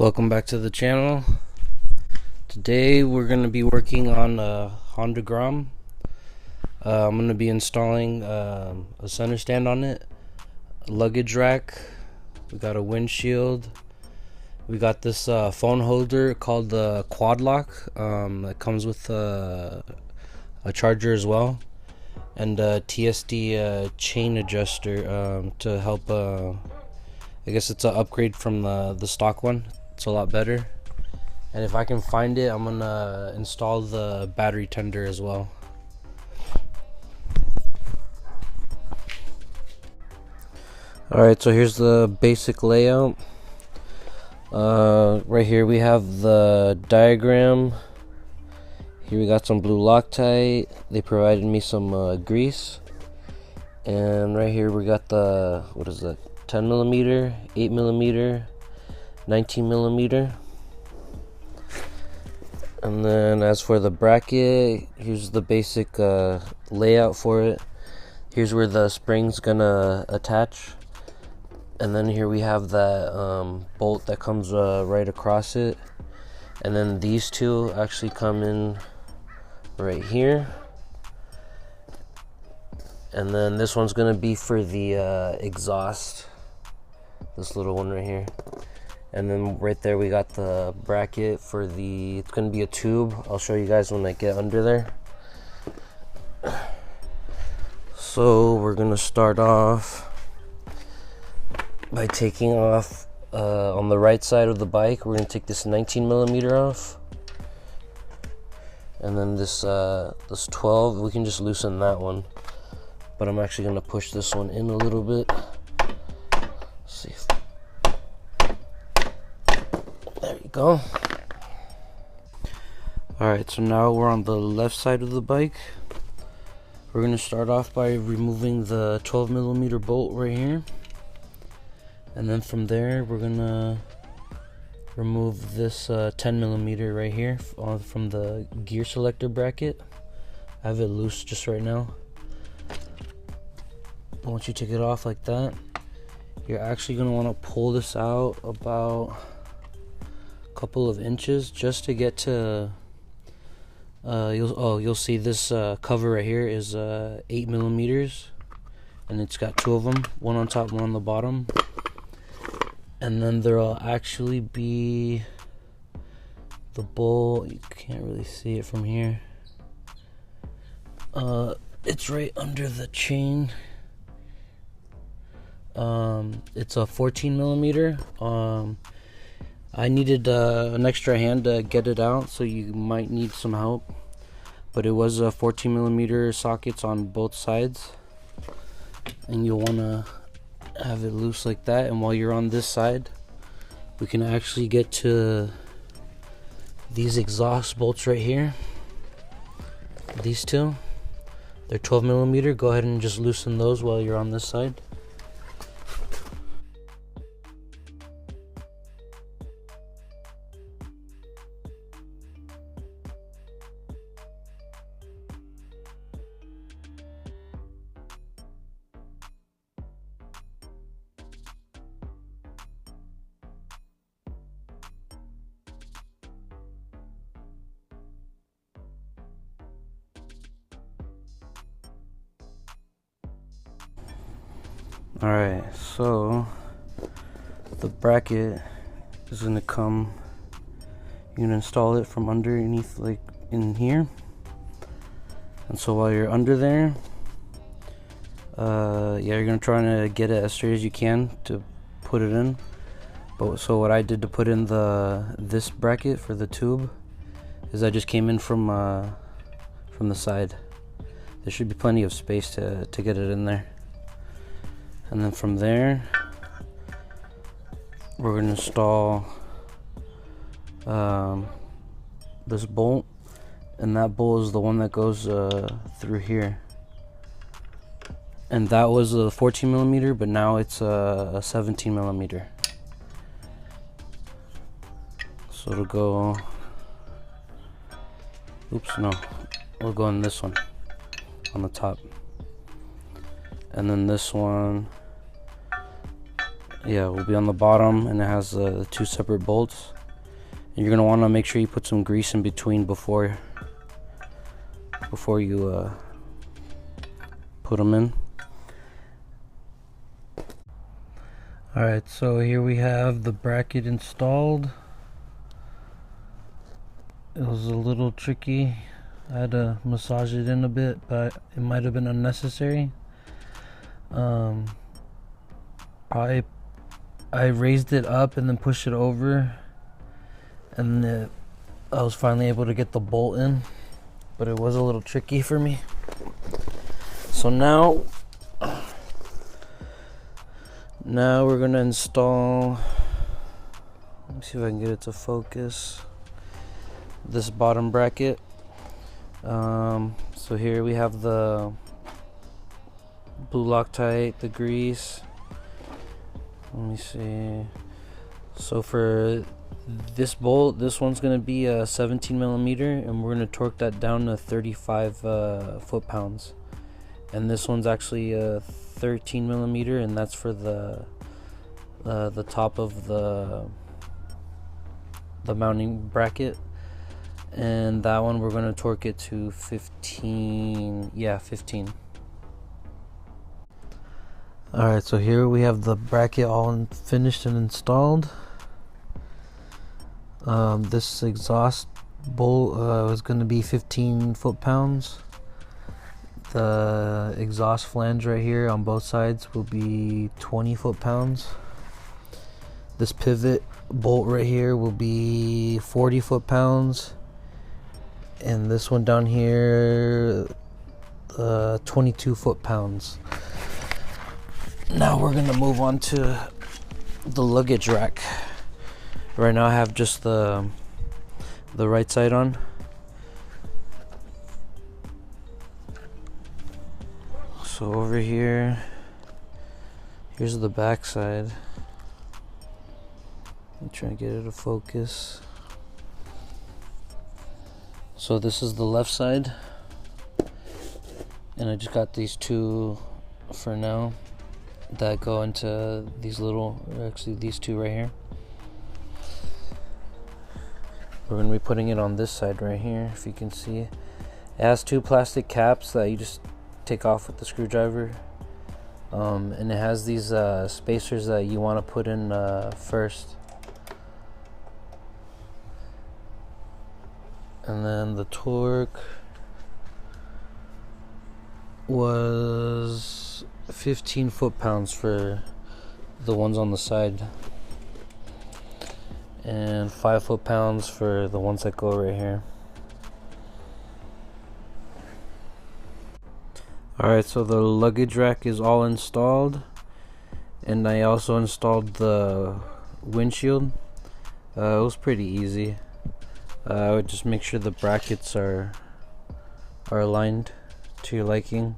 Welcome back to the channel. Today we're going to be working on a Honda Grom. I'm going to be installing a center stand on it, a luggage rack, we got a windshield, we got this phone holder called the quad lock that comes with a charger as well, and a TST chain adjuster to help. I guess it's an upgrade from the stock one. It's a lot better. And if I can find it, I'm gonna install the battery tender as well. Alright, so here's the basic layout. Right here we have the diagram. Here we got some blue Loctite. They provided me some grease. And right here we got the, what is that, 10 millimeter, 8 millimeter, 19 millimeter. And then as for the bracket, here's the basic layout for it. Here's where the spring's gonna attach, and then here we have that bolt that comes right across it, and then these two actually come in right here, and then this one's gonna be for the exhaust, this little one right here. And then right there we got the bracket for the, it's gonna be a tube. I'll show you guys when I get under there. So we're gonna start off by taking off on the right side of the bike. We're gonna take this 19 millimeter off, and then this 12, we can just loosen that one, but I'm actually gonna push this one in a little bit. Let's see if, there you go. Alright, so now we're on the left side of the bike. We're going to start off by removing the 12 millimeter bolt right here. And then from there, we're going to remove this 10 millimeter right here from the gear selector bracket. I have it loose just right now. Once you take it off like that, you're actually going to want to pull this out about couple of inches just to get to you'll see this cover right here is 8 millimeters, and it's got two of them, one on top, one on the bottom. And then there'll actually be the bolt, you can't really see it from here, it's right under the chain. It's a 14 millimeter. I needed an extra hand to get it out, so you might need some help. But it was a 14 millimeter sockets on both sides, and you'll want to have it loose like that. And while you're on this side, we can actually get to these exhaust bolts right here. These two, they're 12 millimeter. Go ahead and just loosen those while you're on this side. Alright, so the bracket is going to come, you're going to install it from underneath, like in here. And so while you're under there, yeah, you're going to try to get it as straight as you can to put it in. But so what I did to put in this bracket for the tube is I just came in from the side. There should be plenty of space to get it in there. And then from there, we're going to install this bolt, and that bolt is the one that goes through here. And that was a 14 millimeter, but now it's a 17 millimeter. So it'll go, oops, no, we'll go in this one on the top. And then this one Yeah, will be on the bottom, and it has the two separate bolts. And you're gonna want to make sure you put some grease in between before you put them in. Alright, so here we have the bracket installed. It was a little tricky. I had to massage it in a bit, but it might have been unnecessary. I raised it up and then pushed it over, and I was finally able to get the bolt in, but it was a little tricky for me. So now we're gonna install, let me see if I can get it to focus, this bottom bracket. So here we have the blue Loctite, the grease. Let me see. So for this bolt, this one's gonna be a 17 millimeter, and we're gonna torque that down to 35 foot-pounds. And this one's actually a 13 millimeter, and that's for the top of the mounting bracket. And that one we're gonna torque it to 15. Yeah, 15. Alright, so here we have the bracket all finished and installed. This exhaust bolt is going to be 15 foot-pounds. The exhaust flange right here on both sides will be 20 foot-pounds. This pivot bolt right here will be 40 foot-pounds. And this one down here, 22 foot-pounds. Now we're gonna move on to the luggage rack. Right now I have just the right side on. So over here, here's the back side. I'm trying to get it to focus. So this is the left side, and I just got these two for now that go into these little, actually these two right here. We're going to be putting it on this side right here, if you can see. It has two plastic caps that you just take off with the screwdriver, and it has these spacers that you want to put in first. And then the torque was 15 foot-pounds for the ones on the side, and 5 foot-pounds for the ones that go right here. Alright, so the luggage rack is all installed, and I also installed the windshield. It was pretty easy. I would just make sure the brackets are aligned to your liking,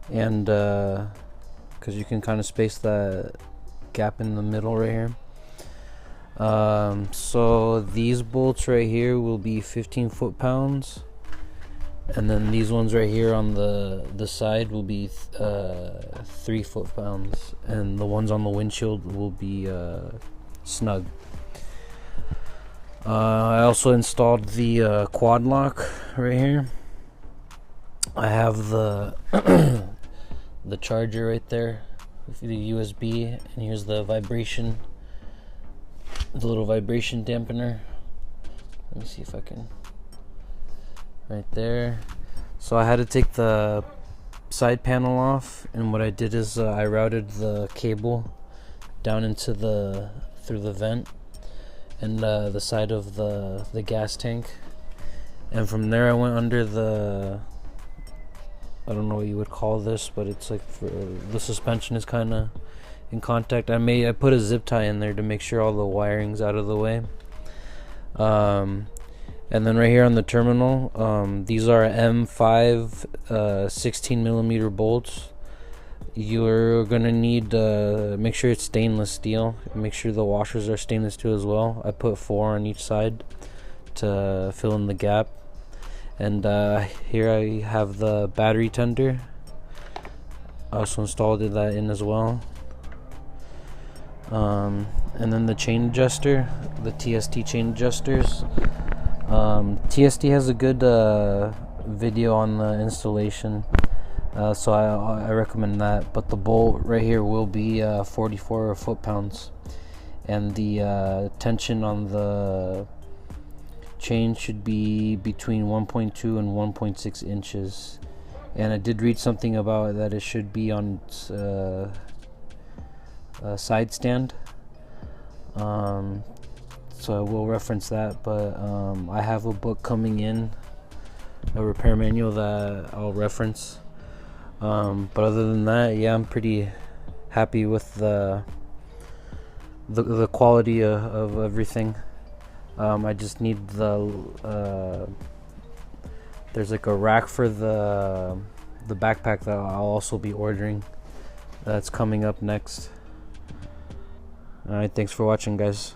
and because you can kind of space that gap in the middle right here. So these bolts right here will be 15 foot-pounds, and then these ones right here on the side will be 3 foot-pounds, and the ones on the windshield will be snug. I also installed the quad lock right here. I have the the charger right there with the USB, and here's the vibration, the little vibration dampener. Let me see if I can, right there. So I had to take the side panel off, and what I did is I routed the cable down into through the vent and the side of the gas tank, and from there I went under the, I don't know what you would call this, but it's like for the suspension is kind of in contact. I put a zip tie in there to make sure all the wiring's out of the way. And then right here on the terminal, these are M5 16 millimeter bolts. You're gonna need make sure it's stainless steel. Make sure the washers are stainless steel as well. I put 4 on each side to fill in the gap. And here I have the battery tender. I also installed that in as well. And then the chain adjuster, the TST chain adjusters. TST has a good video on the installation, so I recommend that. But the bolt right here will be 44 foot-pounds, and the tension on the chain should be between 1.2 and 1.6 inches. And I did read something about that it should be on a side stand, so I will reference that. But I have a book coming in, a repair manual that I'll reference. But other than that, yeah, I'm pretty happy with the quality of everything. I just need there's like a rack for the backpack that I'll also be ordering. That's coming up next. Alright, thanks for watching, guys.